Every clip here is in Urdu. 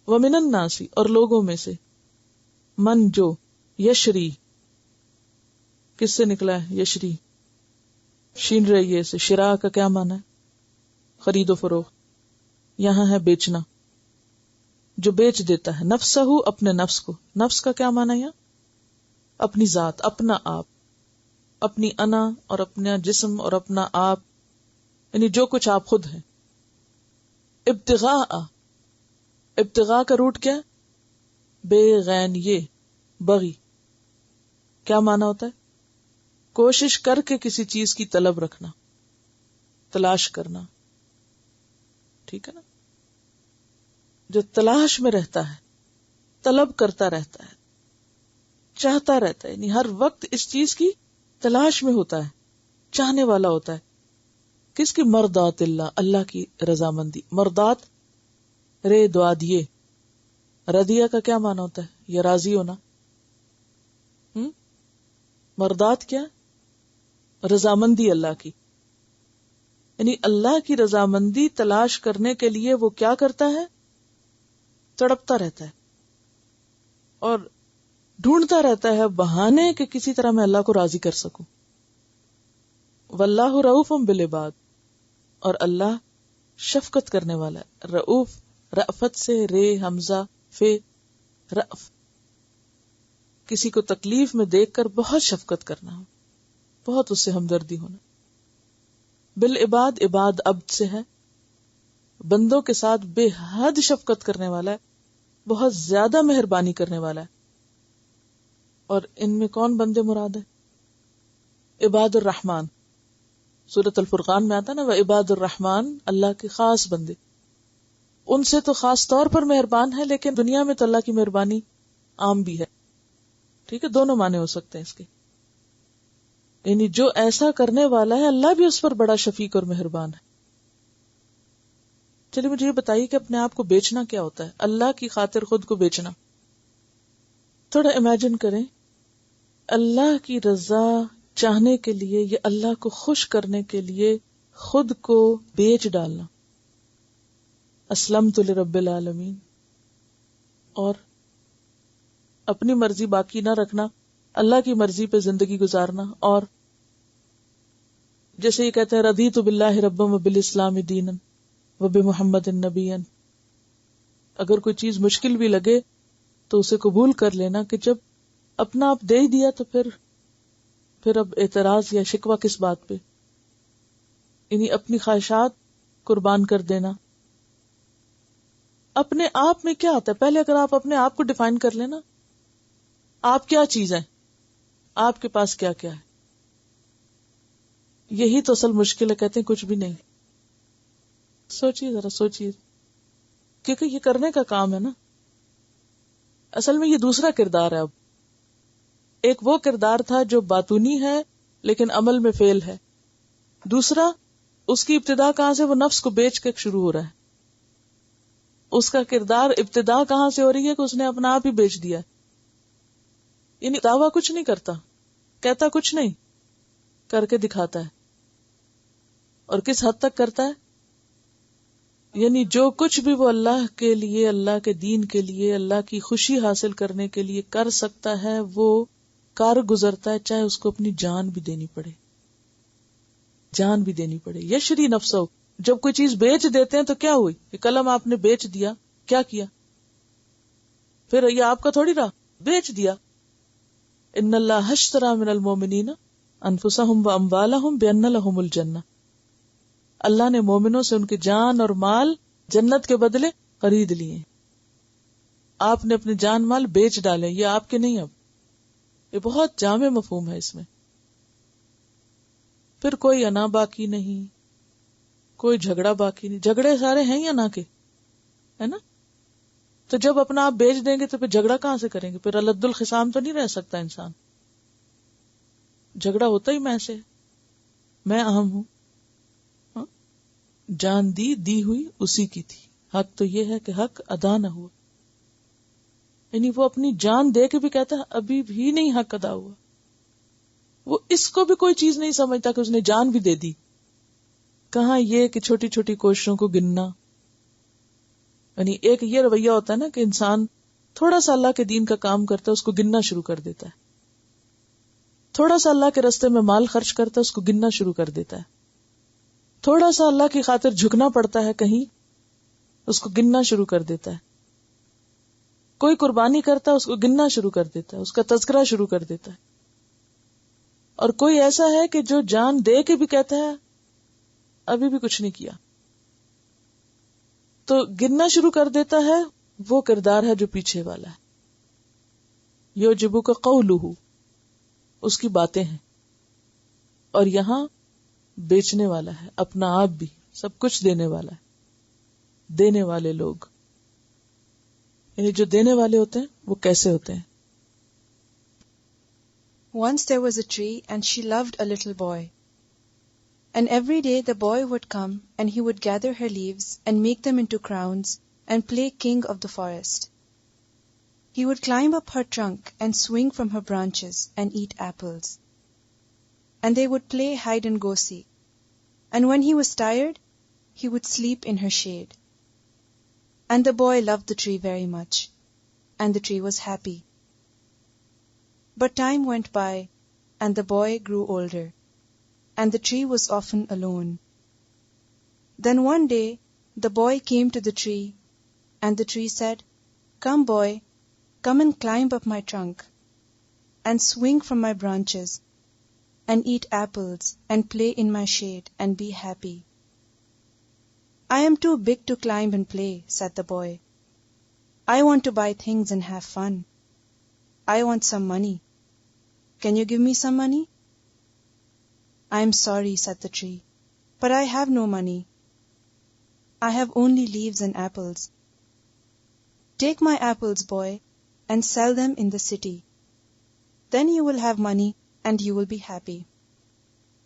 ومن الناس اور لوگوں میں سے، من جو، یشری کس سے نکلا ہے یشری، شین رہی سے، شراء کا کیا معنی ہے؟ خرید و فروخت، یہاں ہے بیچنا، جو بیچ دیتا ہے، نفسہ اپنے نفس کو، نفس کا کیا معنی ہے یہاں؟ اپنی ذات، اپنا آپ، اپنی انا اور اپنا جسم اور اپنا آپ، یعنی جو کچھ آپ خود ہیں. ابتغاء، ابتغاء کا روٹ کیا؟ بے غین، یہ بغی کیا معنی ہوتا ہے؟ کوشش کر کے کسی چیز کی طلب رکھنا، تلاش کرنا، ٹھیک ہے نا؟ جو تلاش میں رہتا ہے، طلب کرتا رہتا ہے، چاہتا رہتا ہے، یعنی ہر وقت اس چیز کی تلاش میں ہوتا ہے، چاہنے والا ہوتا ہے. کس کی؟ مرضات اللہ، اللہ کی رضامندی. مرضات رے دوادیے، ردیہ کا کیا معنی ہوتا ہے؟ یہ راضی ہونا. مرضات کیا؟ رضامندی اللہ کی، یعنی اللہ کی رضامندی تلاش کرنے کے لیے وہ کیا کرتا ہے؟ تڑپتا رہتا ہے اور ڈھونڈتا رہتا ہے بہانے کہ کسی طرح میں اللہ کو راضی کر سکوں. واللہ رؤوف بالعباد، اور اللہ شفقت کرنے والا ہے. رؤوف رأفت سے، رے حمزہ فے رأف، کسی کو تکلیف میں دیکھ کر بہت شفقت کرنا، بہت اس سے ہمدردی ہونا. بالعباد، عباد عبد سے ہے، بندوں کے ساتھ بے حد شفقت کرنے والا ہے، بہت زیادہ مہربانی کرنے والا ہے. اور ان میں کون بندے مراد ہیں؟ عباد الرحمن، سورۃ الفرقان میں آتا نا، وعباد الرحمن، اللہ کے خاص بندے. ان سے تو خاص طور پر مہربان ہے، لیکن دنیا میں تو اللہ کی مہربانی عام بھی ہے. ٹھیک ہے، دونوں معنی ہو سکتے ہیں اس کے، یعنی جو ایسا کرنے والا ہے اللہ بھی اس پر بڑا شفیق اور مہربان ہے. چلیے مجھے یہ بتائیے کہ اپنے آپ کو بیچنا کیا ہوتا ہے؟ اللہ کی خاطر خود کو بیچنا. تھوڑا امیجن کریں، اللہ کی رضا چاہنے کے لیے یا اللہ کو خوش کرنے کے لیے خود کو بیچ ڈالنا. اسلمت لرب العالمین، اور اپنی مرضی باقی نہ رکھنا، اللہ کی مرضی پہ زندگی گزارنا. اور جیسے یہ کہتے ہیں رضیت باللہ ربا وبالاسلام دینا وبمحمد نبیا، اگر کوئی چیز مشکل بھی لگے تو اسے قبول کر لینا کہ جب اپنا آپ دے ہی دیا تو پھر اب اعتراض یا شکوہ کس بات پہ. یعنی اپنی خواہشات قربان کر دینا. اپنے آپ میں کیا آتا ہے؟ پہلے اگر آپ اپنے آپ کو ڈیفائن کر لینا، آپ کیا چیز ہیں، آپ کے پاس کیا کیا ہے. یہی تو اصل مشکل ہے، کہتے ہیں کچھ بھی نہیں. سوچیے ذرا، سوچیے، کیونکہ یہ کرنے کا کام ہے نا. اصل میں یہ دوسرا کردار ہے. اب ایک وہ کردار تھا جو باطنی ہے لیکن عمل میں فیل ہے. دوسرا، اس کی ابتدا کہاں سے؟ وہ نفس کو بیچ کے شروع ہو رہا ہے. اس کا کردار ابتدا کہاں سے ہو رہی ہے کہ اس نے اپنا آپ ہی بیچ دیا. یعنی دعویٰ کچھ نہیں کرتا، کہتا کچھ نہیں، کر کے دکھاتا ہے. اور کس حد تک کرتا ہے؟ یعنی جو کچھ بھی وہ اللہ کے لیے، اللہ کے دین کے لیے، اللہ کی خوشی حاصل کرنے کے لیے کر سکتا ہے وہ کر گزرتا ہے، چاہے اس کو اپنی جان بھی دینی پڑے، جان بھی دینی پڑے. یشری نفسو، جب کوئی چیز بیچ دیتے ہیں تو کیا ہوئی؟ کہ قلم آپ نے بیچ دیا، کیا کیا؟ پھر یہ آپ کا تھوڑی رہا، بیچ دیا. ان اللہ اشتری من المؤمنین انفسهم واموالهم بان لهم الجنہ، اللہ نے مومنوں سے ان کی جان اور مال جنت کے بدلے خرید لیے. آپ نے اپنے جان مال بیچ ڈالے، یہ آپ کے نہیں. اب یہ بہت جامع مفہوم ہے اس میں. پھر کوئی انا باقی نہیں، کوئی جھگڑا باقی نہیں. جھگڑے سارے ہیں یا نہ کے، ہے نا؟ تو جب اپنا آپ بیچ دیں گے تو پھر جھگڑا کہاں سے کریں گے؟ پھر الد الخصام تو نہیں رہ سکتا انسان. جھگڑا ہوتا ہی میں سے، میں اہم ہوں. جان دی ہوئی اسی کی تھی. حق تو یہ ہے کہ حق ادا نہ ہوا. یعنی وہ اپنی جان دے کے بھی کہتا ہے ابھی بھی نہیں حق ادا ہوا. وہ اس کو بھی کوئی چیز نہیں سمجھتا کہ اس نے جان بھی دے دی. کہاں یہ کہ چھوٹی چھوٹی کوششوں کو گننا، یعنی ایک یہ رویہ ہوتا ہے نا کہ انسان تھوڑا سا اللہ کے دین کا کام کرتا ہے اس کو گننا شروع کر دیتا ہے، تھوڑا سا اللہ کے راستے میں مال خرچ کرتا ہے اس کو گننا شروع کر دیتا ہے، تھوڑا سا اللہ کی خاطر جھکنا پڑتا ہے کہیں اس کو گننا شروع کر دیتا ہے، کوئی قربانی کرتا ہے اس کو گننا شروع کر دیتا ہے، اس کا تذکرہ شروع کر دیتا ہے، اور کوئی ایسا ہے کہ جو جان دے کے بھی کہتا ہے ابھی بھی کچھ نہیں کیا، تو گننا شروع کر دیتا ہے. وہ کردار ہے جو پیچھے والا ہے. یوجبو کا قولہ، اس کی باتیں ہیں، اور یہاں بیچنے والا ہے، اپنا آپ بھی سب کچھ دینے والا ہے. دینے والے لوگ یعنی جو دینے والے ہوتے ہیں وہ کیسے ہوتے ہیں؟ Once there was a tree, and she loved a little boy. And every day the boy would come, and he would gather her leaves and make them into crowns and play king of the forest. He would climb up her trunk and swing from her branches and eat apples. And they would play hide and go seek. And when he was tired, he would sleep in her shade. And the boy loved the tree very much, and the tree was happy. But time went by, and the boy grew older, and the tree was often alone. Then one day the boy came to the tree, and the tree said, "Come, boy, come and climb up my trunk, and swing from my branches, and eat apples, and play in my shade, and be happy." "I am too big to climb and play," said the boy. "I want to buy things and have fun. I want some money. Can you give me some money?" "I am sorry," said the tree, "but I have no money. I have only leaves and apples. Take my apples, boy, and sell them in the city. Then you will have money and you will be happy."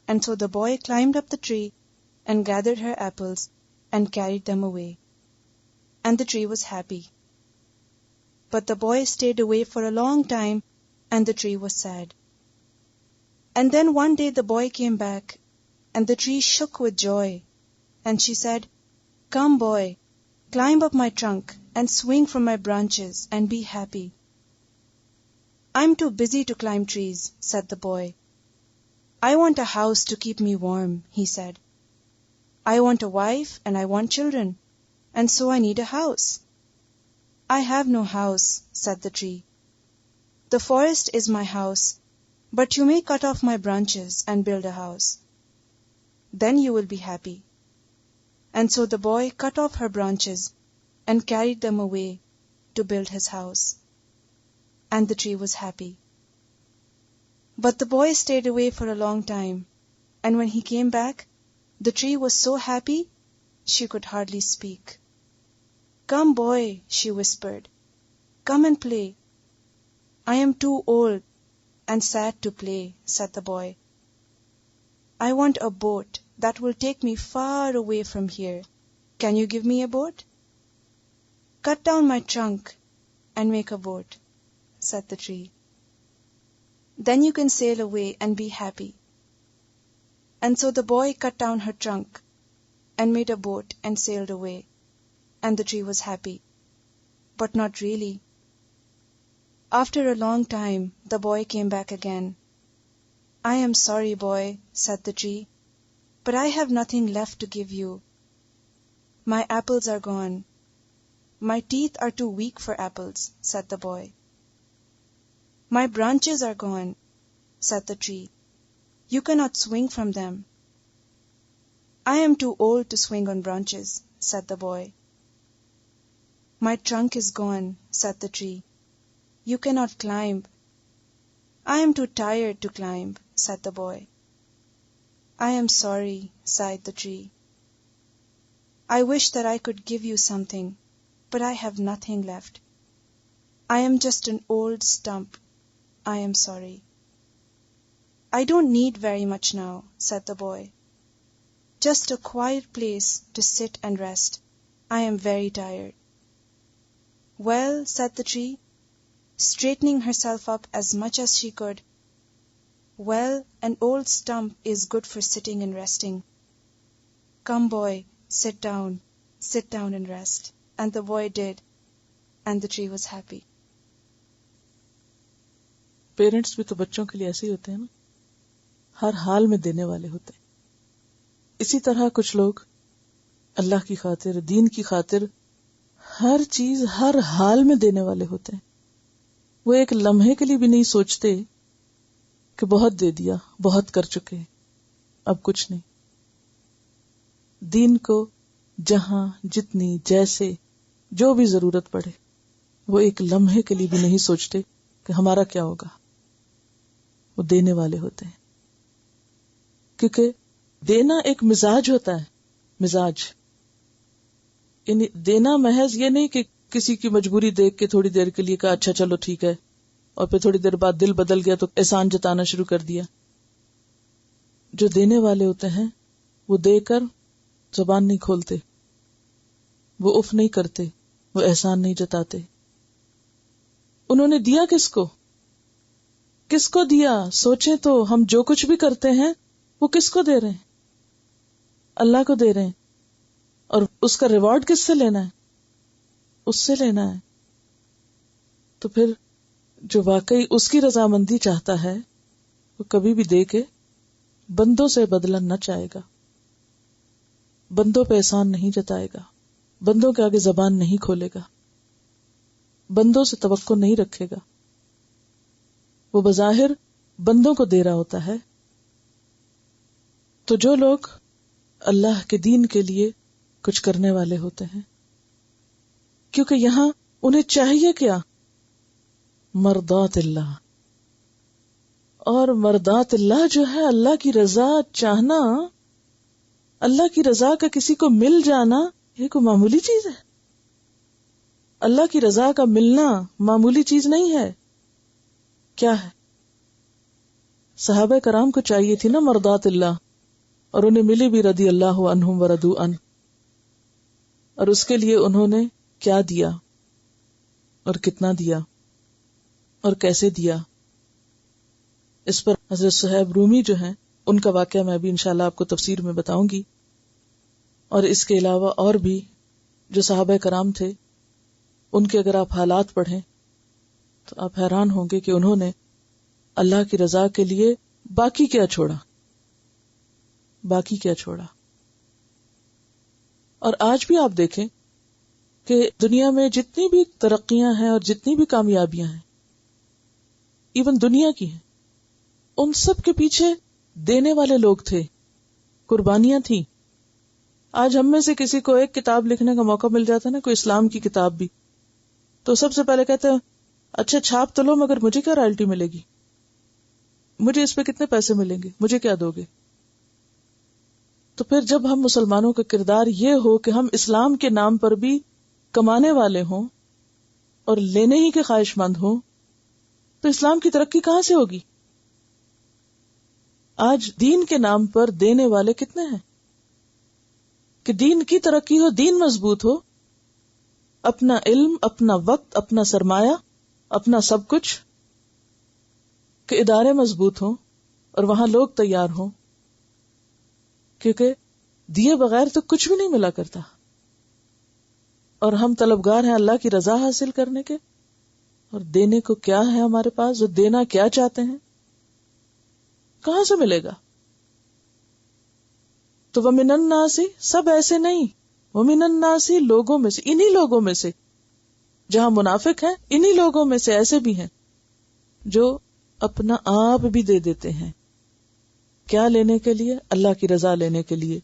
And so the boy climbed up the tree and gathered her apples and carried them away. And the tree was happy. But the boy stayed away for a long time, and the tree was sad. And then one day the boy came back, and the tree shook with joy, and she said, "Come, boy, climb up my trunk and swing from my branches and be happy." "I'm too busy to climb trees," said the boy. "I want a house to keep me warm," he said. "I want a wife and I want children, and so I need a house." "I have no house," said the tree. "The forest is my house, but you may cut off my branches and build a house. Then you will be happy." And so the boy cut off her branches and carried them away to build his house. And the tree was happy. But the boy stayed away for a long time, and when he came back, the tree was so happy she could hardly speak. "Come, boy," she whispered. "Come and play." "I am too old and sad to play," said the boy. "I want a boat that will take me far away from here. Can you give me a boat?" "Cut down my trunk and make a boat," said the tree. "Then you can sail away and be happy." And so the boy cut down her trunk and made a boat and sailed away, and the tree was happy. But not really. After a long time, the boy came back again. "I am sorry, boy," said the tree, "but I have nothing left to give you. My apples are gone." "My teeth are too weak for apples," said the boy. "My branches are gone," said the tree. "You cannot swing from them." "I am too old to swing on branches," said the boy. "My trunk is gone," said the tree. "You cannot climb." "I am too tired to climb," said the boy. "I am sorry," sighed the tree. "I wish that I could give you something, but I have nothing left. I am just an old stump. I am sorry." "I don't need very much now," said the boy. "Just a quiet place to sit and rest. I am very tired." "Well," said the tree, straightening herself up as much as she could, "well, an old stump is good for sitting and resting. Come, boy, sit down and rest, and the boy did, and the tree was happy. Parents بھی تو بچوں کے لیے ایسے ہی ہوتے ہیں نا، ہر حال میں دینے والے ہوتے ہیں. اسی طرح کچھ لوگ اللہ کی خاطر، دین کی خاطر ہر چیز ہر حال میں دینے والے ہوتے ہیں. وہ ایک لمحے کے لیے بھی نہیں سوچتے کہ بہت دے دیا، بہت کر چکے، اب کچھ نہیں. دین کو جہاں جتنی جیسے جو بھی ضرورت پڑے، وہ ایک لمحے کے لیے بھی نہیں سوچتے کہ ہمارا کیا ہوگا. وہ دینے والے ہوتے ہیں، کیونکہ دینا ایک مزاج ہوتا ہے. مزاج یعنی دینا محض یہ نہیں کہ کسی کی مجبوری دیکھ کے تھوڑی دیر کے لیے کہا اچھا چلو ٹھیک ہے، اور پھر تھوڑی دیر بعد دل بدل گیا تو احسان جتانا شروع کر دیا. جو دینے والے ہوتے ہیں وہ دے کر زبان نہیں کھولتے، وہ اف نہیں کرتے، وہ احسان نہیں جتاتے. انہوں نے دیا کس کو؟ کس کو دیا؟ سوچیں تو ہم جو کچھ بھی کرتے ہیں وہ کس کو دے رہے ہیں؟ اللہ کو دے رہے ہیں. اور اس کا ریوارڈ کس سے لینا ہے؟ اس سے لینا ہے. تو پھر جو واقعی اس کی رضامندی چاہتا ہے وہ کبھی بھی دے کے بندوں سے بدلہ نہ چاہے گا، بندوں پہ احسان نہیں جتائے گا، بندوں کے آگے زبان نہیں کھولے گا، بندوں سے توقع نہیں رکھے گا. وہ بظاہر بندوں کو دے رہا ہوتا ہے. تو جو لوگ اللہ کے دین کے لیے کچھ کرنے والے ہوتے ہیں، کیونکہ یہاں انہیں چاہیے کیا؟ مرضات اللہ. اور مرضات اللہ جو ہے، اللہ کی رضا چاہنا، اللہ کی رضا کا کسی کو مل جانا، یہ کوئی معمولی چیز ہے؟ اللہ کی رضا کا ملنا معمولی چیز نہیں ہے. کیا ہے؟ صحابہ کرام کو چاہیے تھی نا مرضات اللہ، اور انہیں ملی بھی رضی اللہ عنہم ورضوا عنہ. اور اس کے لیے انہوں نے کیا دیا اور کتنا دیا اور کیسے دیا. اس پر حضرت صہیب رومی جو ہیں، ان کا واقعہ میں بھی انشاءاللہ آپ کو تفسیر میں بتاؤں گی. اور اس کے علاوہ اور بھی جو صحابہ کرام تھے، ان کے اگر آپ حالات پڑھیں تو آپ حیران ہوں گے کہ انہوں نے اللہ کی رضا کے لیے باقی کیا چھوڑا، باقی کیا چھوڑا. اور آج بھی آپ دیکھیں کہ دنیا میں جتنی بھی ترقیاں ہیں اور جتنی بھی کامیابیاں ہیں، ایون دنیا کی ہیں، ان سب کے پیچھے دینے والے لوگ تھے، قربانیاں تھیں. آج ہم میں سے کسی کو ایک کتاب لکھنے کا موقع مل جاتا ہے نا، کوئی اسلام کی کتاب بھی، تو سب سے پہلے کہتے ہیں اچھا چھاپ تو لو، مگر مجھے کیا رائلٹی ملے گی، مجھے اس پہ کتنے پیسے ملیں گے، مجھے کیا دو گے. تو پھر جب ہم مسلمانوں کا کردار یہ ہو کہ ہم اسلام کے نام پر بھی کمانے والے ہوں اور لینے ہی کے خواہش مند ہوں، تو اسلام کی ترقی کہاں سے ہوگی؟ آج دین کے نام پر دینے والے کتنے ہیں کہ دین کی ترقی ہو، دین مضبوط ہو، اپنا علم، اپنا وقت، اپنا سرمایہ، اپنا سب کچھ، کہ ادارے مضبوط ہوں اور وہاں لوگ تیار ہوں، کیونکہ دیے بغیر تو کچھ بھی نہیں ملا کرتا. اور ہم طلبگار ہیں اللہ کی رضا حاصل کرنے کے، اور دینے کو کیا ہے ہمارے پاس، جو دینا کیا چاہتے ہیں، کہاں سے ملے گا؟ تو وَمِنَ النَّاسِ، سب ایسے نہیں، وَمِنَ النَّاسِ، لوگوں میں سے، انہی لوگوں میں سے، جہاں منافق ہیں انہی لوگوں میں سے ایسے بھی ہیں جو اپنا آپ بھی دے دیتے ہیں. کیا لینے کے لیے؟ اللہ کی رضا لینے کے لیے.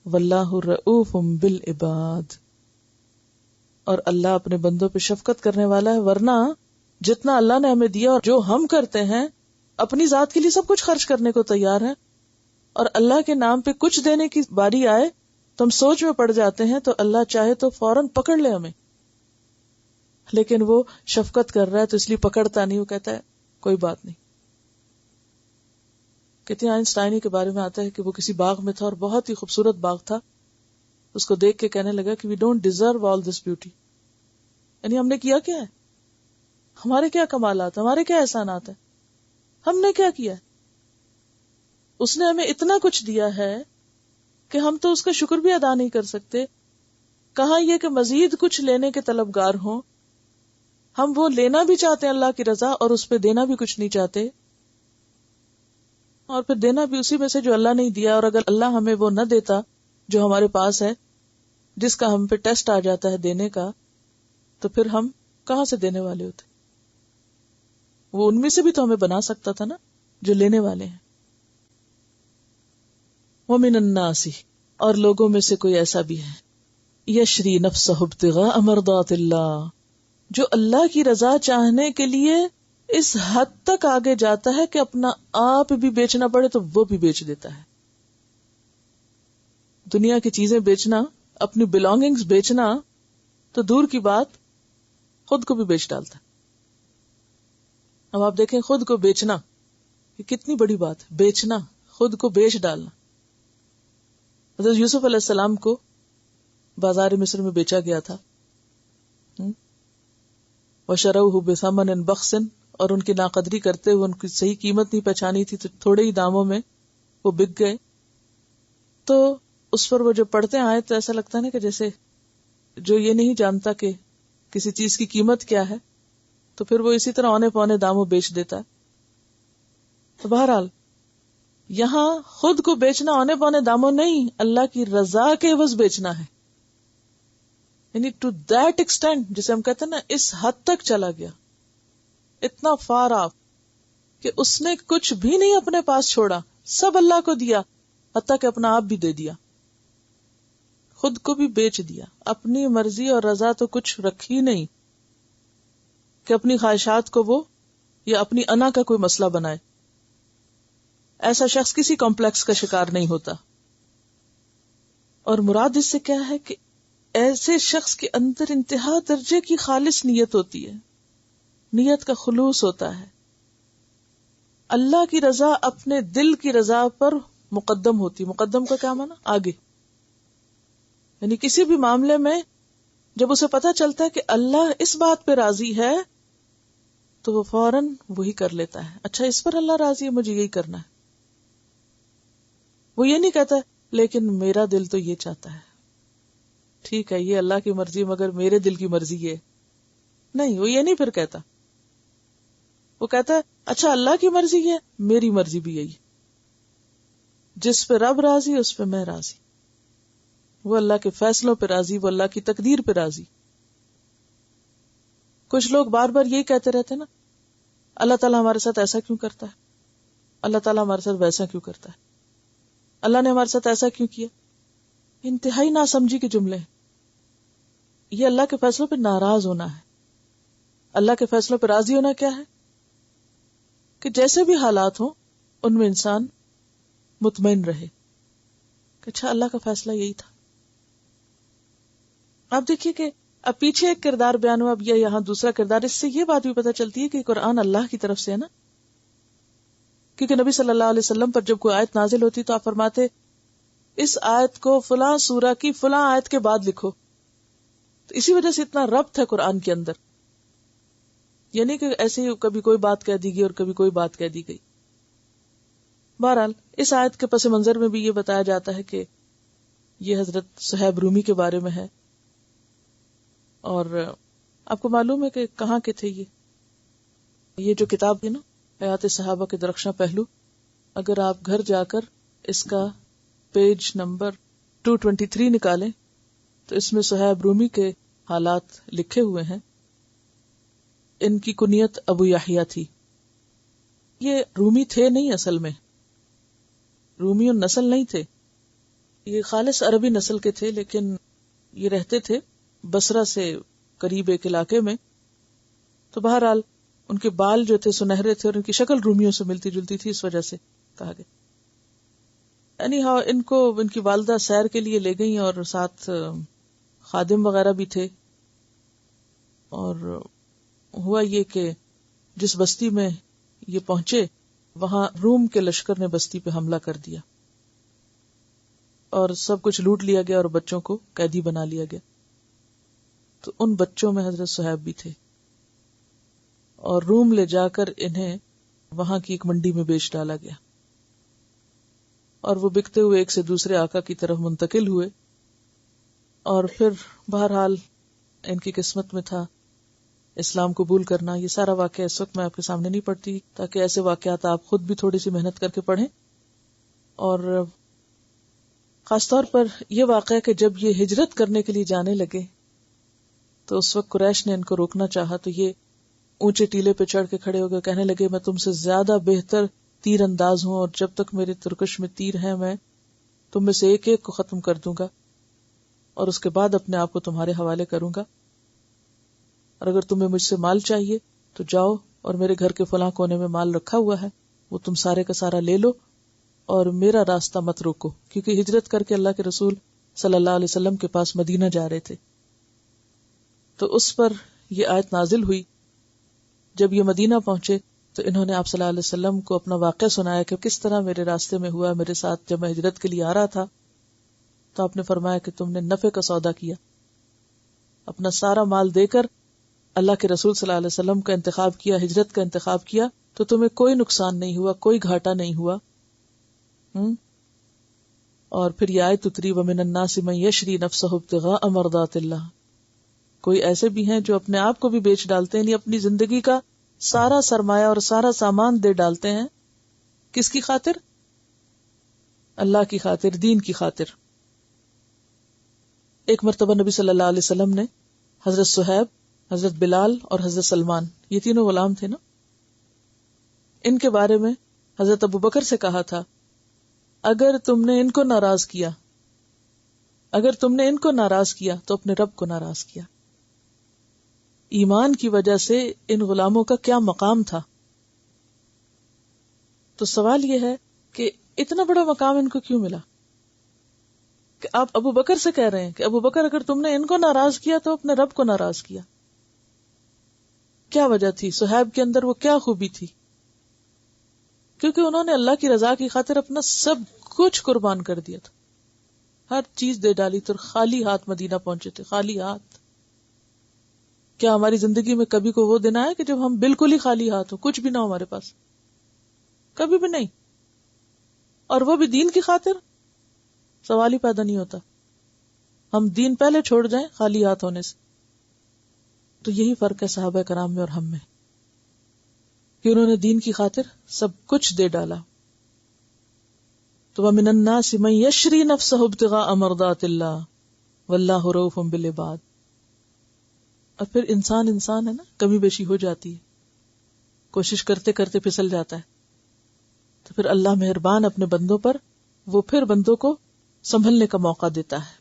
واللہ رؤوف بالعباد، اور اللہ اپنے بندوں پہ شفقت کرنے والا ہے. ورنہ جتنا اللہ نے ہمیں دیا اور جو ہم کرتے ہیں، اپنی ذات کے لیے سب کچھ خرچ کرنے کو تیار ہیں، اور اللہ کے نام پہ کچھ دینے کی باری آئے تو ہم سوچ میں پڑ جاتے ہیں، تو اللہ چاہے تو فوراً پکڑ لے ہمیں، لیکن وہ شفقت کر رہا ہے تو اس لیے پکڑتا نہیں. وہ کہتا ہے کوئی بات نہیں. کہتے ہیں آئنسٹائن کے بارے میں آتا ہے کہ وہ کسی باغ میں تھا اور بہت ہی خوبصورت باغ تھا. اس کو دیکھ کے کہنے لگا کہ we don't deserve all this beauty, یعنی ہم نے کیا کیا ہے، ہمارے کیا کمالات، ہمارے کیا احسانات ہیں، ہم نے کیا کیا ہے. اس نے ہمیں اتنا کچھ دیا ہے کہ ہم تو اس کا شکر بھی ادا نہیں کر سکتے. کہاں یہ کہ مزید کچھ لینے کے طلبگار ہوں. ہم وہ لینا بھی چاہتے ہیں اللہ کی رضا اور اس پہ دینا بھی کچھ نہیں چاہتے, اور پھر دینا بھی اسی میں سے جو اللہ نہیں دیا. اور اگر اللہ ہمیں وہ نہ دیتا جو ہمارے پاس ہے, جس کا ہم پہ ٹیسٹ آ جاتا ہے دینے کا, تو پھر ہم کہاں سے دینے والے ہوتے؟ وہ ان میں سے بھی تو ہمیں بنا سکتا تھا نا جو لینے والے ہیں. وَمِنَ النَّاسِ, اور لوگوں میں سے کوئی ایسا بھی ہے, یشری نفسہ ابتغاء مرضات اللہ, جو اللہ کی رضا چاہنے کے لیے اس حد تک آگے جاتا ہے کہ اپنا آپ بھی بیچنا پڑے تو وہ بھی بیچ دیتا ہے. دنیا کی چیزیں بیچنا, اپنی بلانگنگز بیچنا تو دور کی بات, خود کو بھی بیچ ڈالتا ہے. اب آپ دیکھیں خود کو بیچنا یہ کتنی بڑی بات ہے, بیچنا, خود کو بیچ ڈالنا. حضرت یوسف علیہ السلام کو بازار مصر میں بیچا گیا تھا, وَشَرَوْهُ بِثَمَنٍ بَخْسٍ, اور ان کی ناقدری کرتے ہوئے ان کی صحیح قیمت نہیں پہچانی تھی تو تھوڑے ہی داموں میں وہ بک گئے. تو اس پر وہ جو پڑھتے آئے تو ایسا لگتا ہے نا کہ جیسے جو یہ نہیں جانتا کہ کسی چیز کی قیمت کیا ہے تو پھر وہ اسی طرح اونے پونے داموں بیچ دیتا ہے. تو بہرحال یہاں خود کو بیچنا اونے پونے داموں نہیں, اللہ کی رضا کے عوض بیچنا ہے. یعنی ٹو دیٹ ایکسٹینٹ, جسے ہم کہتے ہیں نا اس حد تک چلا گیا, اتنا فار آف کہ اس نے کچھ بھی نہیں اپنے پاس چھوڑا, سب اللہ کو دیا, حتیٰ کہ اپنا آپ بھی دے دیا, خود کو بھی بیچ دیا. اپنی مرضی اور رضا تو کچھ رکھی نہیں کہ اپنی خواہشات کو وہ یا اپنی انا کا کوئی مسئلہ بنائے. ایسا شخص کسی کمپلیکس کا شکار نہیں ہوتا. اور مراد اس سے کیا ہے کہ ایسے شخص کے اندر انتہا درجے کی خالص نیت ہوتی ہے, نیت کا خلوص ہوتا ہے. اللہ کی رضا اپنے دل کی رضا پر مقدم ہوتی. مقدم کا کیا معنی؟ آگے. یعنی کسی بھی معاملے میں جب اسے پتا چلتا ہے کہ اللہ اس بات پہ راضی ہے تو وہ فوراً وہی کر لیتا ہے. اچھا اس پر اللہ راضی ہے, مجھے یہی کرنا ہے. وہ یہ نہیں کہتا لیکن میرا دل تو یہ چاہتا ہے. ٹھیک ہے یہ اللہ کی مرضی مگر میرے دل کی مرضی یہ نہیں, وہ یہ نہیں پھر کہتا. وہ کہتا ہے اچھا اللہ کی مرضی یہ, میری مرضی بھی یہی. جس پہ رب راضی اس پہ میں راضی. وہ اللہ کے فیصلوں پہ راضی, وہ اللہ کی تقدیر پہ راضی. کچھ لوگ بار بار یہی کہتے رہتے نا, اللہ تعالیٰ ہمارے ساتھ ایسا کیوں کرتا ہے, اللہ تعالیٰ ہمارے ساتھ ویسا کیوں کرتا ہے, اللہ نے ہمارے ساتھ ایسا کیوں کیا. انتہائی ناسمجھی کے جملے ہیں. یہ اللہ کے فیصلوں پہ ناراض ہونا ہے. اللہ کے فیصلوں پہ راضی ہونا کیا ہے کہ جیسے بھی حالات ہوں ان میں انسان مطمئن رہے کہ اچھا اللہ کا فیصلہ یہی تھا. آپ دیکھیے کہ اب پیچھے ایک کردار بیان ہوا, اب یہ یہاں دوسرا کردار. اس سے یہ بات بھی پتہ چلتی ہے کہ قرآن اللہ کی طرف سے ہے نا, کیونکہ نبی صلی اللہ علیہ وسلم پر جب کوئی آیت نازل ہوتی تو آپ فرماتے اس آیت کو فلاں سورہ کی فلاں آیت کے بعد لکھو. تو اسی وجہ سے اتنا ربط ہے قرآن کے اندر. یعنی کہ ایسے ہی کبھی کوئی بات کہہ دی گئی اور کبھی کوئی بات کہہ دی گئی. بہرحال اس آیت کے پس منظر میں بھی یہ بتایا جاتا ہے کہ یہ حضرت صہیب رومی کے بارے میں ہے. اور آپ کو معلوم ہے کہ کہاں کے تھے یہ جو کتاب ہے نا حیات صحابہ کے درخشاں پہلو, اگر آپ گھر جا کر اس کا پیج نمبر 223 نکالیں تو اس میں صہیب رومی کے حالات لکھے ہوئے ہیں. ان کی کنیت ابو یحییٰ تھی. یہ رومی تھے نہیں, اصل میں رومی اور نسل نہیں تھے, یہ خالص عربی نسل کے تھے, لیکن یہ رہتے تھے بصرہ سے قریب ایک علاقے میں. تو بہرحال ان کے بال جو تھے سنہرے تھے اور ان کی شکل رومیوں سے ملتی جلتی تھی, اس وجہ سے کہا گیا. یعنی ہاں ان کو ان کی والدہ سیر کے لیے لے گئیں اور ساتھ خادم وغیرہ بھی تھے. اور ہوا یہ کہ جس بستی میں یہ پہنچے وہاں روم کے لشکر نے بستی پہ حملہ کر دیا اور سب کچھ لوٹ لیا گیا اور بچوں کو قیدی بنا لیا گیا. تو ان بچوں میں حضرت صہیب بھی تھے اور روم لے جا کر انہیں وہاں کی ایک منڈی میں بیچ ڈالا گیا اور وہ بکتے ہوئے ایک سے دوسرے آقا کی طرف منتقل ہوئے. اور پھر بہرحال ان کی قسمت میں تھا اسلام قبول کرنا. یہ سارا واقعہ اس وقت میں آپ کے سامنے نہیں پڑھتی تاکہ ایسے واقعات آپ خود بھی تھوڑی سی محنت کر کے پڑھیں. اور خاص طور پر یہ واقعہ کہ جب یہ ہجرت کرنے کے لیے جانے لگے تو اس وقت قریش نے ان کو روکنا چاہا تو یہ اونچے ٹیلے پہ چڑھ کے کھڑے ہو گئے, کہنے لگے میں تم سے زیادہ بہتر تیر انداز ہوں, اور جب تک میرے ترکش میں تیر ہیں میں تم میں سے ایک ایک کو ختم کر دوں گا, اور اس کے بعد اپنے آپ کو تمہارے حوالے کروں گا. اور اگر تمہیں مجھ سے مال چاہیے تو جاؤ اور میرے گھر کے فلاں کونے میں مال رکھا ہوا ہے, وہ تم سارے کا سارا لے لو اور میرا راستہ مت روکو, کیونکہ ہجرت کر کے اللہ کے رسول صلی اللہ علیہ وسلم کے پاس مدینہ جا رہے تھے. تو اس پر یہ آیت نازل ہوئی. جب یہ مدینہ پہنچے تو انہوں نے آپ صلی اللہ علیہ وسلم کو اپنا واقعہ سنایا کہ کس طرح میرے راستے میں ہوا میرے ساتھ جب میں ہجرت کے لیے آ رہا تھا. تو آپ نے فرمایا کہ تم نے نفع کا سودا کیا, اپنا سارا مال دے کر اللہ کے رسول صلی اللہ علیہ وسلم کا انتخاب کیا, ہجرت کا انتخاب کیا, تو تمہیں کوئی نقصان نہیں ہوا, کوئی گھاٹا نہیں ہوا. اور پھر یہ آیت اتری وَمِنَ النَّاسِ مَن يَشْرِي نَفْسَهُ ابْتِغَاءَ مَرْضَاتِ اللَّهِ. کوئی ایسے بھی ہیں جو اپنے آپ کو بھی بیچ ڈالتے ہیں, یعنی اپنی زندگی کا سارا سرمایہ اور سارا سامان دے ڈالتے ہیں. کس کی خاطر؟ اللہ کی خاطر, دین کی خاطر. ایک مرتبہ نبی صلی اللہ علیہ وسلم نے حضرت صہیب, حضرت بلال اور حضرت سلمان, یہ تینوں غلام تھے نا, ان کے بارے میں حضرت ابو بکر سے کہا تھا اگر تم نے ان کو ناراض کیا, اگر تم نے ان کو ناراض کیا تو اپنے رب کو ناراض کیا. ایمان کی وجہ سے ان غلاموں کا کیا مقام تھا. تو سوال یہ ہے کہ اتنا بڑا مقام ان کو کیوں ملا کہ آپ ابو بکر سے کہہ رہے ہیں کہ ابو بکر اگر تم نے ان کو ناراض کیا تو اپنے رب کو ناراض کیا. کیا وجہ تھی؟ صہیب کے اندر وہ کیا خوبی تھی؟ کیونکہ انہوں نے اللہ کی رضا کی خاطر اپنا سب کچھ قربان کر دیا تھا, ہر چیز دے ڈالی تو خالی ہاتھ مدینہ پہنچے تھے, خالی ہاتھ. کیا ہماری زندگی میں کبھی کو وہ دن آیا کہ جب ہم بالکل ہی خالی ہاتھ ہو, کچھ بھی نہ ہو ہمارے پاس؟ کبھی بھی نہیں. اور وہ بھی دین کی خاطر, سوال ہی پیدا نہیں ہوتا. ہم دین پہلے چھوڑ جائیں خالی ہاتھ ہونے سے. تو یہی فرق ہے صحابہ کرام میں اور ہم میں کہ انہوں نے دین کی خاطر سب کچھ دے ڈالا. تو وَمِنَ النَّاسِ مَن يَشْرِي نَفْسَهُ ابْتِغَاءَ مَرْضَاتِ اللَّهِ وَاللَّهُ رَءُوفٌ بِالْعِبَادِ. اور پھر انسان ہے نا, کمی بیشی ہو جاتی ہے, کوشش کرتے کرتے پھسل جاتا ہے, تو پھر اللہ مہربان اپنے بندوں پر, وہ پھر بندوں کو سنبھلنے کا موقع دیتا ہے.